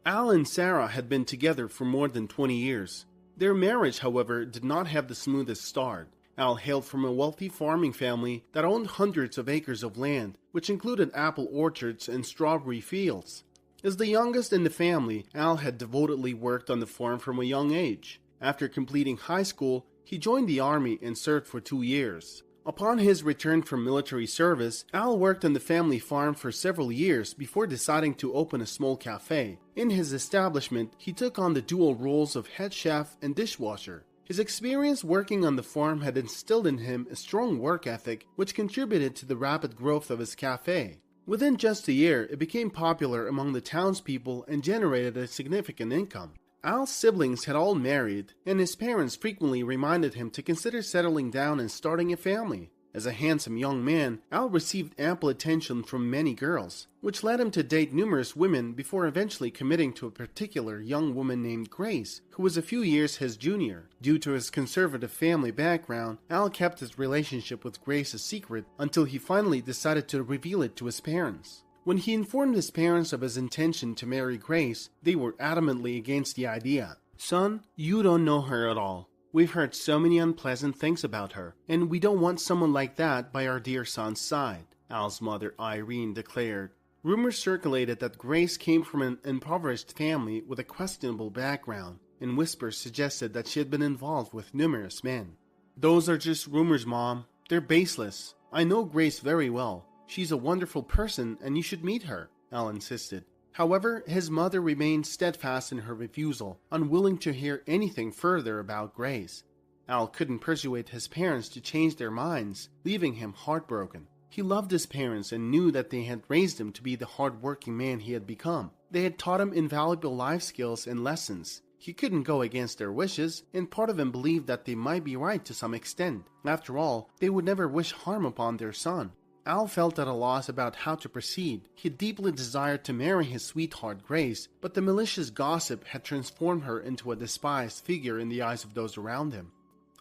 Al and Sarah had been together for more than 20 years. Their marriage, however, did not have the smoothest start. Al hailed from a wealthy farming family that owned hundreds of acres of land, which included apple orchards and strawberry fields. As the youngest in the family, Al had devotedly worked on the farm from a young age. After completing high school, he joined the army and served for 2 years. Upon his return from military service, Al worked on the family farm for several years before deciding to open a small cafe. In his establishment, he took on the dual roles of head chef and dishwasher. His experience working on the farm had instilled in him a strong work ethic, which contributed to the rapid growth of his cafe. Within just a year, it became popular among the townspeople and generated a significant income. Al's siblings had all married, and his parents frequently reminded him to consider settling down and starting a family. As a handsome young man, Al received ample attention from many girls, which led him to date numerous women before eventually committing to a particular young woman named Grace, who was a few years his junior. Due to his conservative family background, Al kept his relationship with Grace a secret until he finally decided to reveal it to his parents. When he informed his parents of his intention to marry Grace, they were adamantly against the idea. "Son, you don't know her at all. We've heard so many unpleasant things about her, and we don't want someone like that by our dear son's side," Al's mother Irene declared. Rumors circulated that Grace came from an impoverished family with a questionable background, and whispers suggested that she had been involved with numerous men. "Those are just rumors, Mom. They're baseless. I know Grace very well. She's a wonderful person and you should meet her," Al insisted. However, his mother remained steadfast in her refusal, unwilling to hear anything further about Grace. Al couldn't persuade his parents to change their minds, leaving him heartbroken. He loved his parents and knew that they had raised him to be the hard-working man he had become. They had taught him invaluable life skills and lessons. He couldn't go against their wishes, and part of him believed that they might be right to some extent. After all, they would never wish harm upon their son. Al felt at a loss about how to proceed. He deeply desired to marry his sweetheart Grace, but the malicious gossip had transformed her into a despised figure in the eyes of those around him.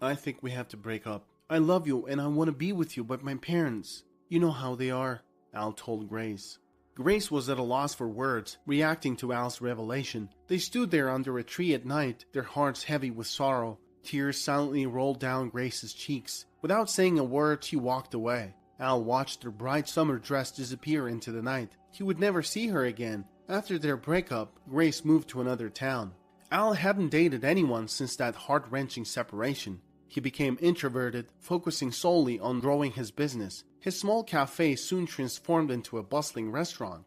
"I think we have to break up. I love you and I want to be with you, but my parents, you know how they are," Al told Grace. Grace was at a loss for words, reacting to Al's revelation. They stood there under a tree at night, their hearts heavy with sorrow. Tears silently rolled down Grace's cheeks. Without saying a word, she walked away. Al watched her bright summer dress disappear into the night. He would never see her again. After their breakup, Grace moved to another town. Al hadn't dated anyone since that heart-wrenching separation. He became introverted, focusing solely on growing his business. His small cafe soon transformed into a bustling restaurant.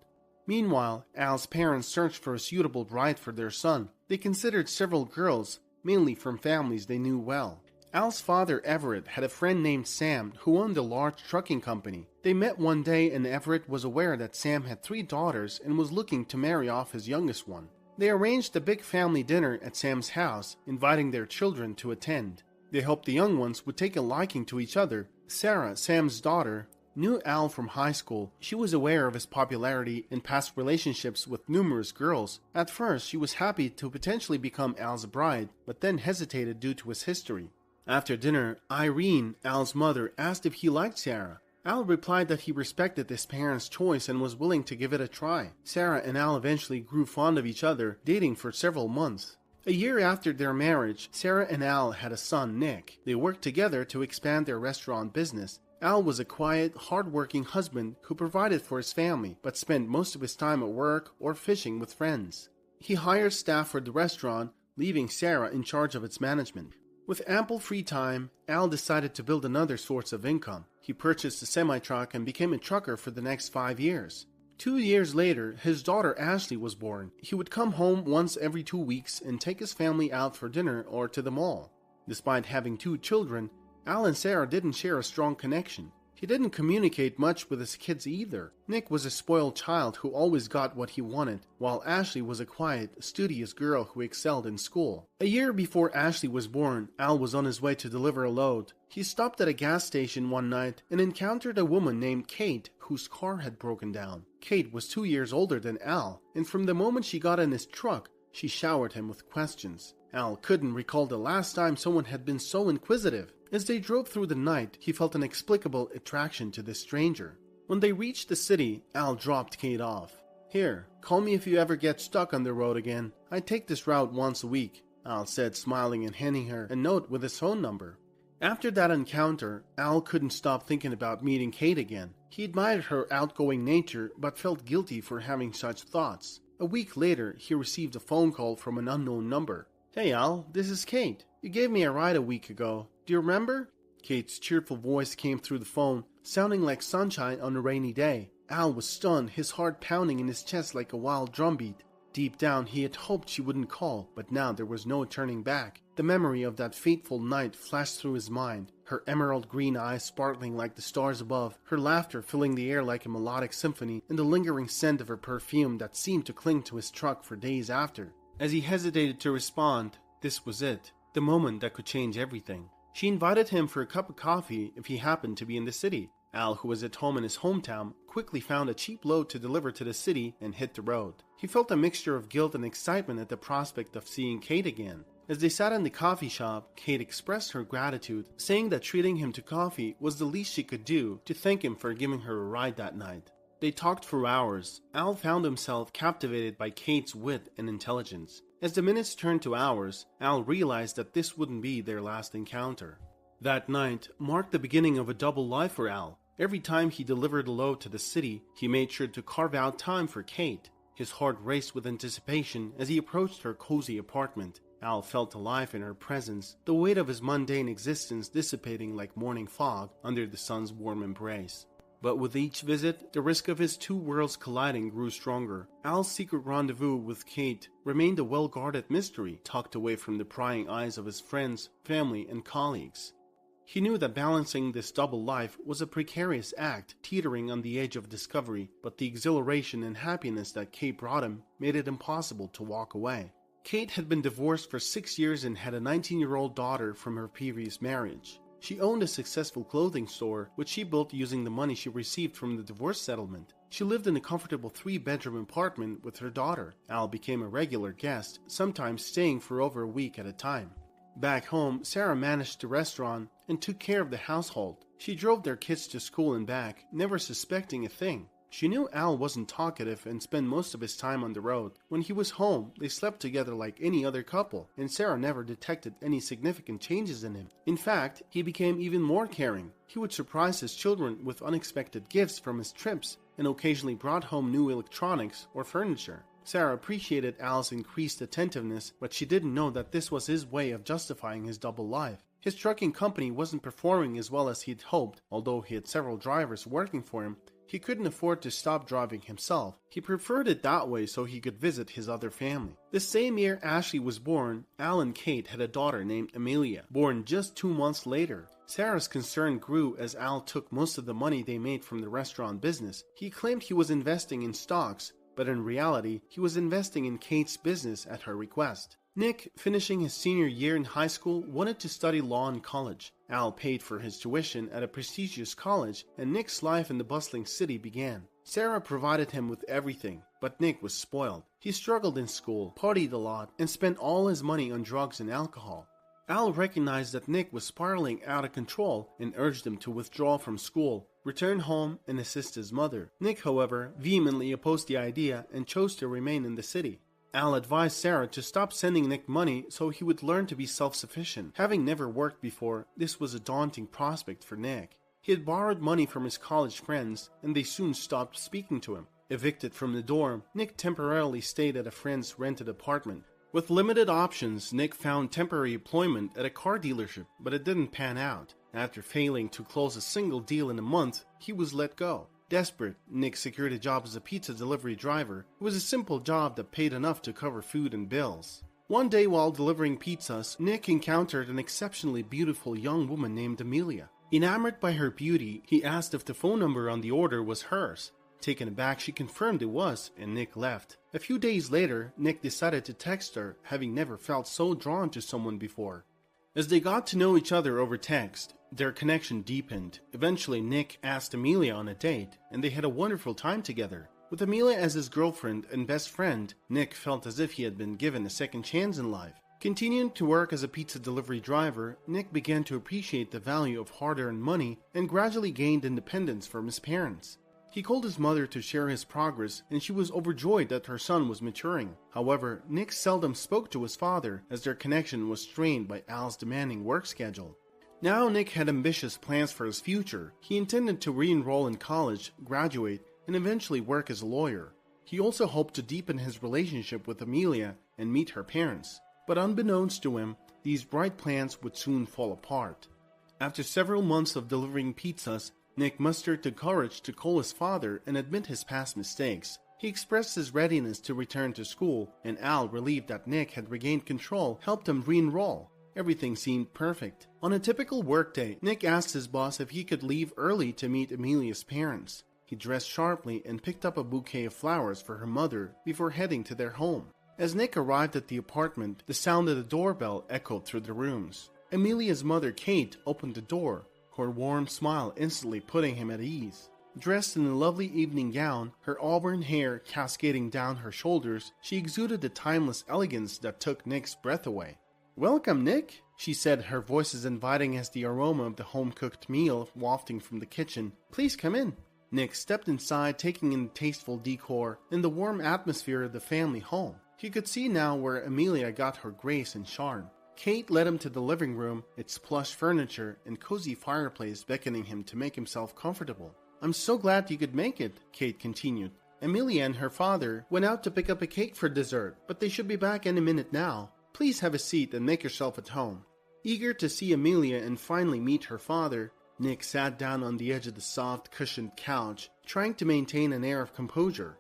Meanwhile, Al's parents searched for a suitable bride for their son. They considered several girls, mainly from families they knew well. Al's father, Everett, had a friend named Sam who owned a large trucking company. They met one day and Everett was aware that Sam had 3 daughters and was looking to marry off his youngest one. They arranged a big family dinner at Sam's house, inviting their children to attend. They hoped the young ones would take a liking to each other. Sarah, Sam's daughter, knew Al from high school. She was aware of his popularity and past relationships with numerous girls. At first, she was happy to potentially become Al's bride, but then hesitated due to his history. After dinner, Irene, Al's mother, asked if he liked Sarah. Al replied that he respected his parents' choice and was willing to give it a try. Sarah and Al eventually grew fond of each other, dating for several months. A year after their marriage, Sarah and Al had a son, Nick. They worked together to expand their restaurant business. Al was a quiet, hard-working husband who provided for his family, but spent most of his time at work or fishing with friends. He hired staff for the restaurant, leaving Sarah in charge of its management. With ample free time, Al decided to build another source of income. He purchased a semi-truck and became a trucker for the next 5 years. 2 years later, his daughter Ashley was born. He would come home once every 2 weeks and take his family out for dinner or to the mall. Despite having 2 children, Al and Sarah didn't share a strong connection. He didn't communicate much with his kids either. Nick was a spoiled child who always got what he wanted, while Ashley was a quiet, studious girl who excelled in school. A year before Ashley was born, Al was on his way to deliver a load. He stopped at a gas station one night and encountered a woman named Kate whose car had broken down. Kate was 2 years older than Al, and from the moment she got in his truck, she showered him with questions. Al couldn't recall the last time someone had been so inquisitive. As they drove through the night, he felt an inexplicable attraction to this stranger. When they reached the city, Al dropped Kate off. "Here, call me if you ever get stuck on the road again. I take this route once a week," Al said, smiling and handing her a note with his phone number. After that encounter, Al couldn't stop thinking about meeting Kate again. He admired her outgoing nature, but felt guilty for having such thoughts. A week later, he received a phone call from an unknown number. "Hey Al, this is Kate. You gave me a ride a week ago. Do you remember?" Kate's cheerful voice came through the phone, sounding like sunshine on a rainy day. Al was stunned, his heart pounding in his chest like a wild drumbeat. Deep down, he had hoped she wouldn't call, but now there was no turning back. The memory of that fateful night flashed through his mind, her emerald green eyes sparkling like the stars above, her laughter filling the air like a melodic symphony, and the lingering scent of her perfume that seemed to cling to his truck for days after. As he hesitated to respond, this was it, the moment that could change everything. She invited him for a cup of coffee if he happened to be in the city. Al, who was at home in his hometown, quickly found a cheap load to deliver to the city and hit the road. He felt a mixture of guilt and excitement at the prospect of seeing Kate again. As they sat in the coffee shop, Kate expressed her gratitude, saying that treating him to coffee was the least she could do to thank him for giving her a ride that night. They talked for hours. Al found himself captivated by Kate's wit and intelligence. As the minutes turned to hours, Al realized that this wouldn't be their last encounter. That night marked the beginning of a double life for Al. Every time he delivered a load to the city, he made sure to carve out time for Kate. His heart raced with anticipation as he approached her cozy apartment. Al felt alive in her presence, the weight of his mundane existence dissipating like morning fog under the sun's warm embrace. But with each visit, the risk of his two worlds colliding grew stronger. Al's secret rendezvous with Kate remained a well-guarded mystery, tucked away from the prying eyes of his friends, family, and colleagues. He knew that balancing this double life was a precarious act, teetering on the edge of discovery, but the exhilaration and happiness that Kate brought him made it impossible to walk away. Kate had been divorced for 6 years and had a 19-year-old daughter from her previous marriage. She owned a successful clothing store, which she built using the money she received from the divorce settlement. She lived in a comfortable 3-bedroom apartment with her daughter. Al became a regular guest, sometimes staying for over a week at a time. Back home, Sarah managed the restaurant and took care of the household. She drove their kids to school and back, never suspecting a thing. She knew Al wasn't talkative and spent most of his time on the road. When he was home, they slept together like any other couple, and Sarah never detected any significant changes in him. In fact, he became even more caring. He would surprise his children with unexpected gifts from his trips, and occasionally brought home new electronics or furniture. Sarah appreciated Al's increased attentiveness, but she didn't know that this was his way of justifying his double life. His trucking company wasn't performing as well as he'd hoped. Although he had several drivers working for him, he couldn't afford to stop driving himself. He preferred it that way so he could visit his other family. The same year Ashley was born, Al and Kate had a daughter named Amelia, born just 2 months later. Sarah's concern grew as Al took most of the money they made from the restaurant business. He claimed he was investing in stocks, but in reality, he was investing in Kate's business at her request. Nick, finishing his senior year in high school, wanted to study law in college. Al paid for his tuition at a prestigious college, and Nick's life in the bustling city began. Sarah provided him with everything, but Nick was spoiled. He struggled in school, partied a lot, and spent all his money on drugs and alcohol. Al recognized that Nick was spiraling out of control and urged him to withdraw from school, return home, and assist his mother. Nick, however, vehemently opposed the idea and chose to remain in the city. Al advised Sarah to stop sending Nick money so he would learn to be self-sufficient. Having never worked before, this was a daunting prospect for Nick. He had borrowed money from his college friends, and they soon stopped speaking to him. Evicted from the dorm, Nick temporarily stayed at a friend's rented apartment. With limited options, Nick found temporary employment at a car dealership, but it didn't pan out. After failing to close a single deal in a month, he was let go. Desperate, Nick secured a job as a pizza delivery driver. It was a simple job that paid enough to cover food and bills. One day while delivering pizzas, Nick encountered an exceptionally beautiful young woman named Amelia. Enamored by her beauty, he asked if the phone number on the order was hers. Taken aback, she confirmed it was, and Nick left. A few days later, Nick decided to text her, having never felt so drawn to someone before. As they got to know each other over text, their connection deepened. Eventually, Nick asked Amelia on a date, and they had a wonderful time together. With Amelia as his girlfriend and best friend, Nick felt as if he had been given a second chance in life. Continuing to work as a pizza delivery driver, Nick began to appreciate the value of hard-earned money and gradually gained independence from his parents. He called his mother to share his progress, and she was overjoyed that her son was maturing. However, Nick seldom spoke to his father, as their connection was strained by Al's demanding work schedule. Now Nick had ambitious plans for his future. He intended to re-enroll in college, graduate, and eventually work as a lawyer. He also hoped to deepen his relationship with Amelia and meet her parents. But unbeknownst to him, these bright plans would soon fall apart. After several months of delivering pizzas, Nick mustered the courage to call his father and admit his past mistakes. He expressed his readiness to return to school, and Al, relieved that Nick had regained control, helped him re-enroll. Everything seemed perfect. On a typical workday, Nick asked his boss if he could leave early to meet Amelia's parents. He dressed sharply and picked up a bouquet of flowers for her mother before heading to their home. As Nick arrived at the apartment, the sound of the doorbell echoed through the rooms. Amelia's mother, Kate, opened the door, her warm smile instantly putting him at ease. Dressed in a lovely evening gown, her auburn hair cascading down her shoulders, she exuded the timeless elegance that took Nick's breath away. "Welcome, Nick," she said, her voice as inviting as the aroma of the home-cooked meal wafting from the kitchen. "Please come in." Nick stepped inside, taking in the tasteful decor and the warm atmosphere of the family home. He could see now where Amelia got her grace and charm. Kate led him to the living room, its plush furniture and cozy fireplace beckoning him to make himself comfortable. "I'm so glad you could make it," Kate continued. "Amelia and her father went out to pick up a cake for dessert, but they should be back any minute now. Please have a seat and make yourself at home." Eager to see Amelia and finally meet her father, Nick sat down on the edge of the soft, cushioned couch, trying to maintain an air of composure.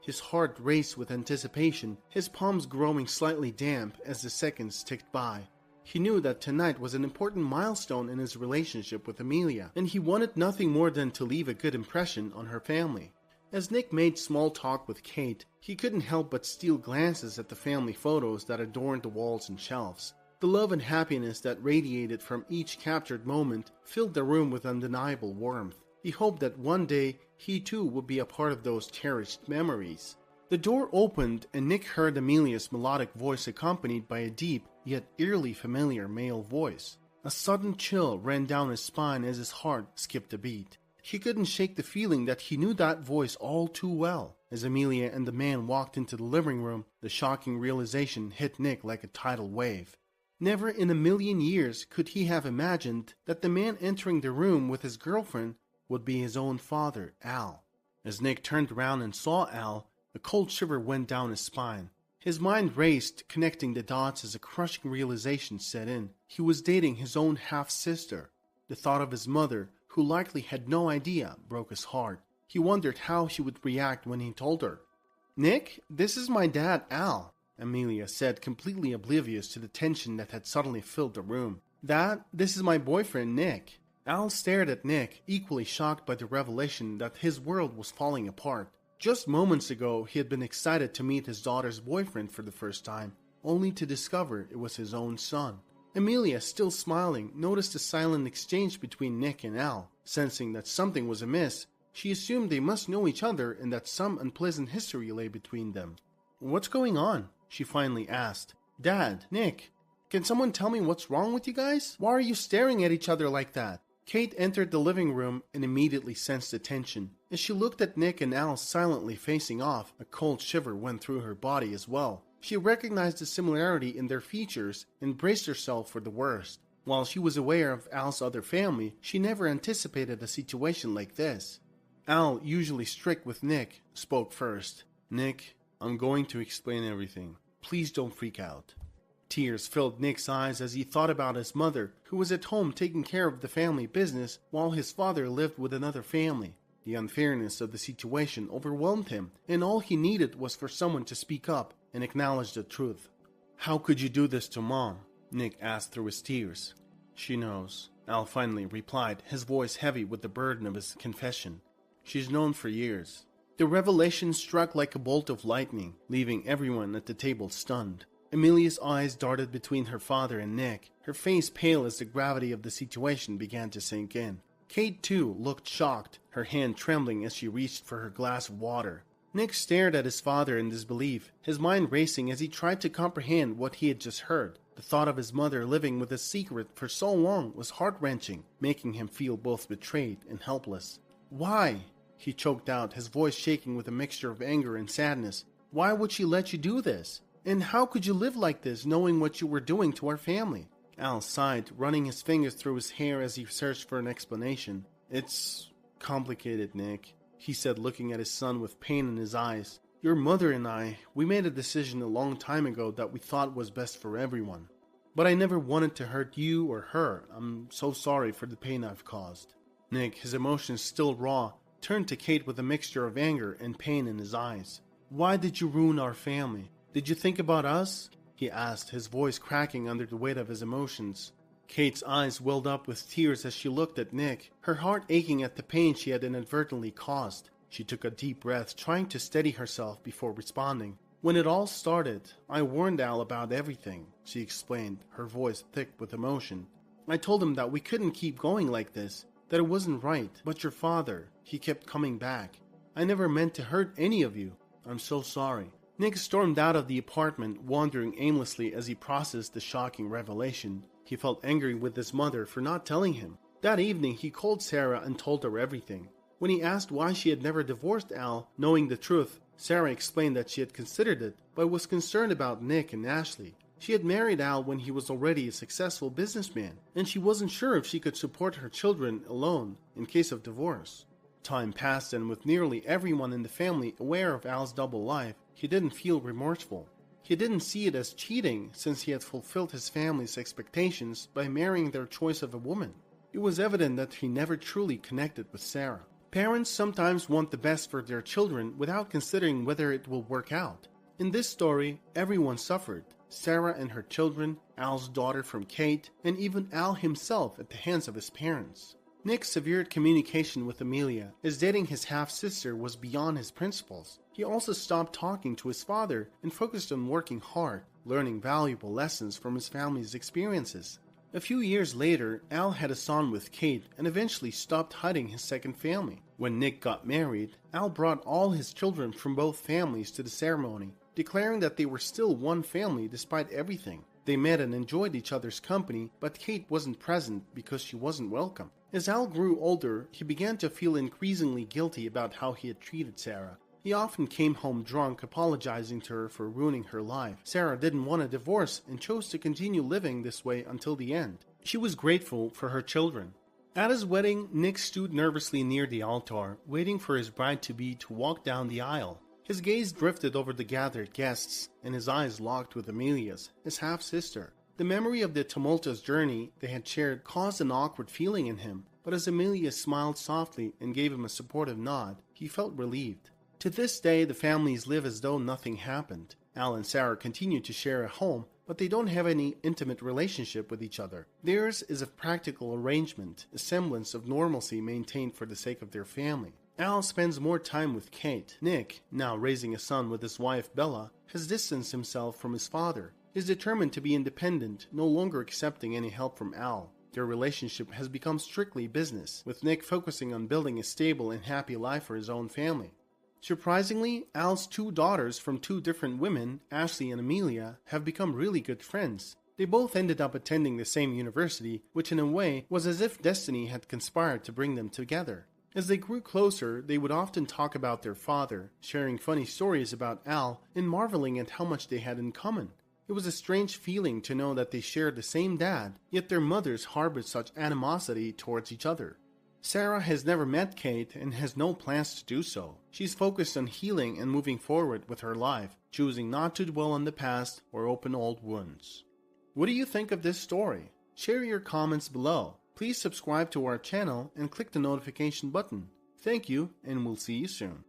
His heart raced with anticipation, his palms growing slightly damp as the seconds ticked by. He knew that tonight was an important milestone in his relationship with Amelia, and he wanted nothing more than to leave a good impression on her family. As Nick made small talk with Kate, he couldn't help but steal glances at the family photos that adorned the walls and shelves. The love and happiness that radiated from each captured moment filled the room with undeniable warmth. He hoped that one day he too would be a part of those cherished memories. The door opened and Nick heard Amelia's melodic voice accompanied by a deep yet eerily familiar male voice. A sudden chill ran down his spine as his heart skipped a beat. He couldn't shake the feeling that he knew that voice all too well. As Amelia and the man walked into the living room, the shocking realization hit Nick like a tidal wave. Never in a million years could he have imagined that the man entering the room with his girlfriend would be his own father, Al. As Nick turned around and saw Al, a cold shiver went down his spine. His mind raced, connecting the dots as a crushing realization set in. He was dating his own half-sister. The thought of his mother, who likely had no idea, broke his heart. He wondered how she would react when he told her. "Nick, this is my dad, Al," Amelia said, completely oblivious to the tension that had suddenly filled the room. "Dad, this is my boyfriend, Nick." Al stared at Nick, equally shocked by the revelation that his world was falling apart. Just moments ago, he had been excited to meet his daughter's boyfriend for the first time, only to discover it was his own son. Amelia, still smiling, noticed the silent exchange between Nick and Al. Sensing that something was amiss, she assumed they must know each other and that some unpleasant history lay between them. "What's going on?" she finally asked. "Dad, Nick, can someone tell me what's wrong with you guys? Why are you staring at each other like that?" Kate entered the living room and immediately sensed the tension. As she looked at Nick and Al silently facing off, a cold shiver went through her body as well. She recognized the similarity in their features and braced herself for the worst. While she was aware of Al's other family, she never anticipated a situation like this. Al, usually strict with Nick, spoke first. "Nick, I'm going to explain everything. Please don't freak out." Tears filled Nick's eyes as he thought about his mother, who was at home taking care of the family business while his father lived with another family. The unfairness of the situation overwhelmed him, and all he needed was for someone to speak up and acknowledge the truth. "How could you do this to Mom?" Nick asked through his tears. "She knows," Al finally replied, his voice heavy with the burden of his confession. "She's known for years." The revelation struck like a bolt of lightning, leaving everyone at the table stunned. Amelia's eyes darted between her father and Nick, her face pale as the gravity of the situation began to sink in. Kate, too, looked shocked, her hand trembling as she reached for her glass of water. Nick stared at his father in disbelief, his mind racing as he tried to comprehend what he had just heard. The thought of his mother living with a secret for so long was heart-wrenching, making him feel both betrayed and helpless. "Why?" he choked out, his voice shaking with a mixture of anger and sadness. "Why would she let you do this? And how could you live like this, knowing what you were doing to our family?" Al sighed, running his fingers through his hair as he searched for an explanation. "It's complicated, Nick," he said, looking at his son with pain in his eyes. "Your mother and we made a decision a long time ago that we thought was best for everyone. But I never wanted to hurt you or her. I'm so sorry for the pain I've caused." Nick, his emotions still raw, turned to Kate with a mixture of anger and pain in his eyes. "Why did you ruin our family? Did you think about us?" he asked, his voice cracking under the weight of his emotions. Kate's eyes welled up with tears as she looked at Nick, her heart aching at the pain she had inadvertently caused. She took a deep breath, trying to steady herself before responding. "When it all started, I warned Al about everything," she explained, her voice thick with emotion. "I told him that we couldn't keep going like this, that it wasn't right, but your father, he kept coming back. I never meant to hurt any of you. I'm so sorry." Nick stormed out of the apartment, wandering aimlessly as he processed the shocking revelation. He felt angry with his mother for not telling him. That evening, he called Sarah and told her everything. When he asked why she had never divorced Al, knowing the truth, Sarah explained that she had considered it, but was concerned about Nick and Ashley. She had married Al when he was already a successful businessman, and she wasn't sure if she could support her children alone in case of divorce. Time passed, and with nearly everyone in the family aware of Al's double life, he didn't feel remorseful. He didn't see it as cheating, since he had fulfilled his family's expectations by marrying their choice of a woman. It was evident that he never truly connected with Sarah. Parents sometimes want the best for their children without considering whether it will work out. In this story, everyone suffered. Sarah and her children, Al's daughter from Kate, and even Al himself at the hands of his parents. Nick's severe communication with Amelia, as dating his half-sister, was beyond his principles. He also stopped talking to his father and focused on working hard, learning valuable lessons from his family's experiences. A few years later, Al had a son with Kate and eventually stopped hiding his second family. When Nick got married, Al brought all his children from both families to the ceremony, declaring that they were still one family despite everything. They met and enjoyed each other's company, but Kate wasn't present because she wasn't welcome. As Al grew older, he began to feel increasingly guilty about how he had treated Sarah. He often came home drunk, apologizing to her for ruining her life. Sarah didn't want a divorce and chose to continue living this way until the end. She was grateful for her children. At his wedding, Nick stood nervously near the altar, waiting for his bride-to-be to walk down the aisle. His gaze drifted over the gathered guests, and his eyes locked with Amelia's, his half-sister. The memory of the tumultuous journey they had shared caused an awkward feeling in him, but as Amelia smiled softly and gave him a supportive nod, he felt relieved. To this day, the families live as though nothing happened. Al and Sarah continue to share a home, but they don't have any intimate relationship with each other. Theirs is a practical arrangement, a semblance of normalcy maintained for the sake of their family. Al spends more time with Kate. Nick, now raising a son with his wife Bella, has distanced himself from his father. He is determined to be independent, no longer accepting any help from Al. Their relationship has become strictly business, with Nick focusing on building a stable and happy life for his own family. Surprisingly, Al's two daughters from two different women, Ashley and Amelia, have become really good friends. They both ended up attending the same university, which in a way was as if destiny had conspired to bring them together. As they grew closer, they would often talk about their father, sharing funny stories about Al and marveling at how much they had in common. It was a strange feeling to know that they shared the same dad, yet their mothers harbored such animosity towards each other. Sarah has never met Kate and has no plans to do so. She's focused on healing and moving forward with her life, choosing not to dwell on the past or open old wounds. What do you think of this story? Share your comments below. Please subscribe to our channel and click the notification button. Thank you, and we'll see you soon.